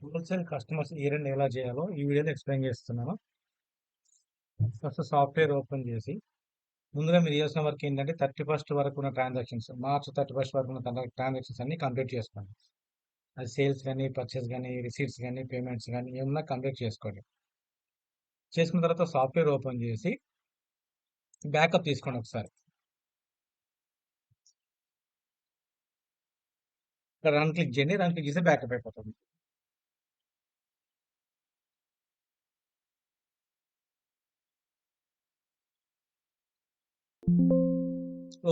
Wholesale customers ఈ రెండు ఎలా చేయాలో ఈ వీడియోలో ఎక్స్ప్లెయిన్ చేస్తున్నాను. ఫస్ట్ సాఫ్ట్వేర్ ఓపెన్ చేసి ముందుగా మీరు చేయాల్సిన వర్క్ ఏంటంటే 31st వరకు ఉన్న ట్రాన్సాక్షన్స్, మార్చ్ 31st వరకు ఉన్న ట్రాన్సాక్షన్స్ అన్ని కంప్లీట్ చేసుకోండి. అది సేల్స్ కానీ, పర్చేస్ కానీ, రిసీట్స్ కానీ, పేమెంట్స్ కానీ ఏమన్నా కంప్లీట్ చేసుకోండి. చేసుకున్న తర్వాత సాఫ్ట్వేర్ ఓపెన్ చేసి బ్యాకప్ తీసుకోండి ఒకసారి. ఇక్కడ రన్ క్లిక్ చేయండి. రన్ క్లిక్ చేస్తే బ్యాకప్ అయిపోతుంది.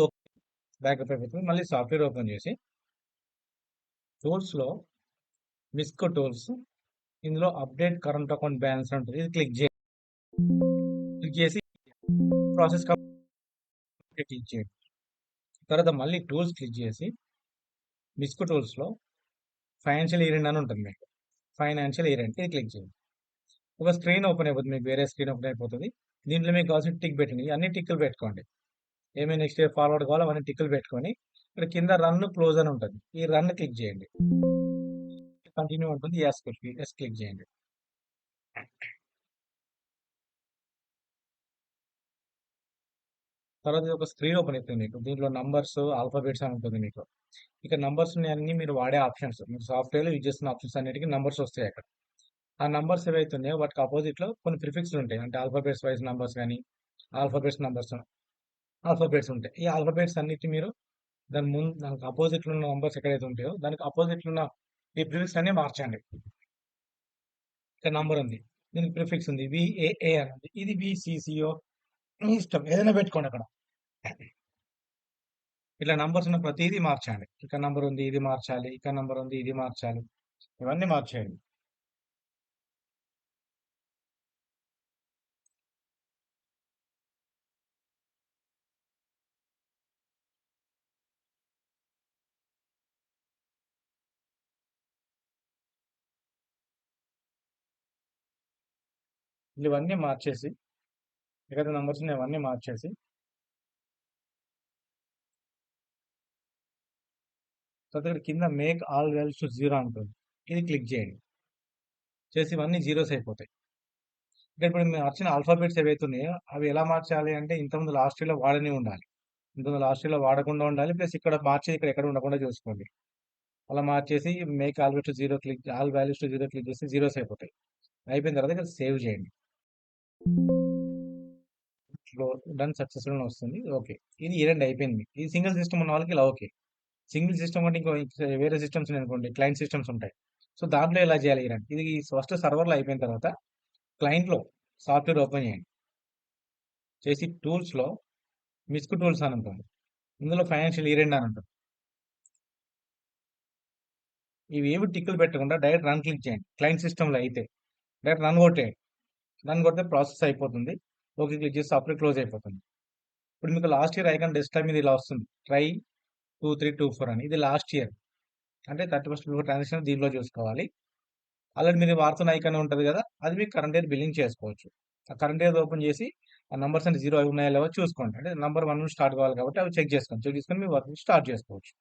ఓకే, బ్యాకప్ అయిపోతుంది. మళ్ళీ సాఫ్ట్వేర్ ఓపెన్ చేసి టూల్స్లో మిస్కో టూల్స్, ఇందులో అప్డేట్ కరెంట్ అకౌంట్ బ్యాలెన్స్ ఉంటుంది. ఇది క్లిక్ చేయండి. క్లిక్ చేసి ప్రాసెస్ క్లిక్ చేయండి. తర్వాత మళ్ళీ టూల్స్ క్లిక్ చేసి మిస్కో టూల్స్లో ఫైనాన్షియల్ ఇయర్ ఎండ్ అని ఉంటుంది. మీకు ఫైనాన్షియల్ ఇయర్ ఎండ్ ఇది క్లిక్ చేయండి. ఒక స్క్రీన్ ఓపెన్ అయిపోతుంది. మీకు వేరే స్క్రీన్ ఓపెన్ అయిపోతుంది. దీంట్లో మీకు కావాల్సిన టిక్ పెట్టండి. అన్ని టిక్కులు పెట్టుకోండి. ఏమైనా నెక్స్ట్ ఇయర్ ఫార్వర్డ్ కావాలో అవన్నీ టిక్కులు పెట్టుకొని ఇక్కడ కింద రన్ క్లోజ్ అని ఉంటుంది. ఈ రన్ క్లిక్ చేయండి. కంటిన్యూ ఉంటుంది. ఎస్ క్లిక్ చేయండి. తర్వాత ఒక స్క్రీన్ ఓపెన్ అవుతుంది మీకు. దీంట్లో నంబర్స్, ఆల్ఫాబెట్స్ అని ఉంటుంది మీకు. ఇక నంబర్స్ అన్ని మీరు వాడే ఆప్షన్స్, మీరు సాఫ్ట్వేర్లో యూజ్ చేస్తున్న ఆప్షన్స్ అన్నిటికీ నంబర్స్ వస్తాయి అక్కడ. ఆ నంబర్స్ ఏవైతే ఉన్నాయో వాటికి ఆపోజిట్లో కొన్ని ప్రిఫిక్స్లు ఉంటాయి. అంటే ఆల్ఫాబెట్స్ వైజ్ నంబర్స్ కానీ, ఆల్ఫాబెట్స్ ఉంటాయి. ఈ ఆల్ఫాబెట్స్ అన్నిటి మీరు దానికి ఆపోజిట్లో ఉన్న నంబర్స్ ఎక్కడైతే ఉంటాయో దానికి ఆపోజిట్లో ఉన్న ఈ ప్రిఫిక్స్ అన్ని మార్చండి. ఇక్కడ నంబర్ ఉంది, దీనికి ప్రిఫిక్స్ ఉంది విఏఏ అని ఉంది. ఇది విసిసిఓ, మీ ఇష్టం ఏదైనా పెట్టుకోండి అక్కడ. ఇట్లా నంబర్స్ ఉన్న ప్రతిదీ మార్చండి. ఇక్కడ నంబర్ ఉంది ఇది మార్చాలి, ఇక్కడ నంబర్ ఉంది ఇది మార్చాలి, ఇవన్నీ మార్చేయండి. ఇవన్నీ మార్చేసి ఎక్కడైతే నంబర్స్ ఉన్నాయి అవన్నీ మార్చేసి తర్వాత ఇక్కడ కింద make all values to zero ఉంటుంది. ఇది క్లిక్ చేయండి. చేసి ఇవన్నీ జీరోస్ అయిపోతాయి. ఇక్కడ ఇప్పుడు మీరు మార్చిన ఆల్ఫాబెట్స్ ఏవైతే ఉన్నాయో అవి ఎలా మార్చాలి అంటే ఇంతకుముందు లాస్ట్ ఇయర్లో వాడనే ఉండాలి. ఇంతకుముందు లాస్ట్ ఇయర్లో వాడకుండా ఉండాలి. ప్లస్ ఇక్కడ మార్చేది ఇక్కడ ఎక్కడ ఉండకుండా చూసుకోండి. అలా మార్చేసి make all values to zero all values to zero click చేస్తే జీరోస్ అయిపోతాయి. అయిపోయిన తర్వాత ఇక్కడ సేవ్ చేయండి. డన్ సక్సెస్ఫుల్ వస్తుంది. ఓకే, ఇది ఈ రెండు అయిపోయింది. ఇది సింగిల్ సిస్టమ్ ఉన్న వాళ్ళకి ఇలా ఓకే. సింగిల్ సిస్టమ్ అంటే ఇంకో వేరే సిస్టమ్స్ అనుకోండి, క్లయింట్ సిస్టమ్స్ ఉంటాయి. సో దాంట్లో ఎలా చేయాలి ఈ రెండు? ఇది ఫస్ట్ సర్వర్లో అయిపోయిన తర్వాత క్లయింట్లో సాఫ్ట్వేర్ ఓపెన్ చేయండి. చేసి టూల్స్లో మిస్క్ టూల్స్ అని ఉంటుంది. ఇందులో ఫైనాన్షియల్ ఇయర్ ఎండ్ అని ఉంటుంది. ఇవి ఏమి టిక్కులు పెట్టకుండా డైరెక్ట్ రన్ క్లిక్ చేయండి. క్లయింట్ సిస్టంలో అయితే డైరెక్ట్ రన్ కొట్టేయండి. రన్ కొడితే ప్రాసెస్ అయిపోతుంది. ఓకే క్లిక్ చేసి సాఫ్ట్వేర్ క్లోజ్ అయిపోతుంది. ఇప్పుడు మీకు లాస్ట్ ఇయర్ ఐకాన్ డెస్క్టాప్ మీద ఇలా వస్తుంది, ట్రై 2324 అని. ఇది లాస్ట్ ఇయర్ అంటే 31st ట్రాన్సాక్షన్ దీనిలో చూసుకోవాలి. ఆల్రెడీ మీరు వాడుతున్న ఐకాన్ ఉంటుంది కదా, అది మీకు కరెంట్ ఇయర్ బిల్లింగ్ చేసుకోవచ్చు. ఆ కరెంట్ ఇయర్ ఓపెన్ చేసి ఆ నంబర్స్ అంటే జీరో ఉన్నాయో లేవో చూసుకోండి. అంటే నంబర్ 1 నుంచి స్టార్ట్ కావాలి కాబట్టి అవి చెక్ చేసుకొని మీ వర్క్ స్టార్ట్ చేసుకోవచ్చు.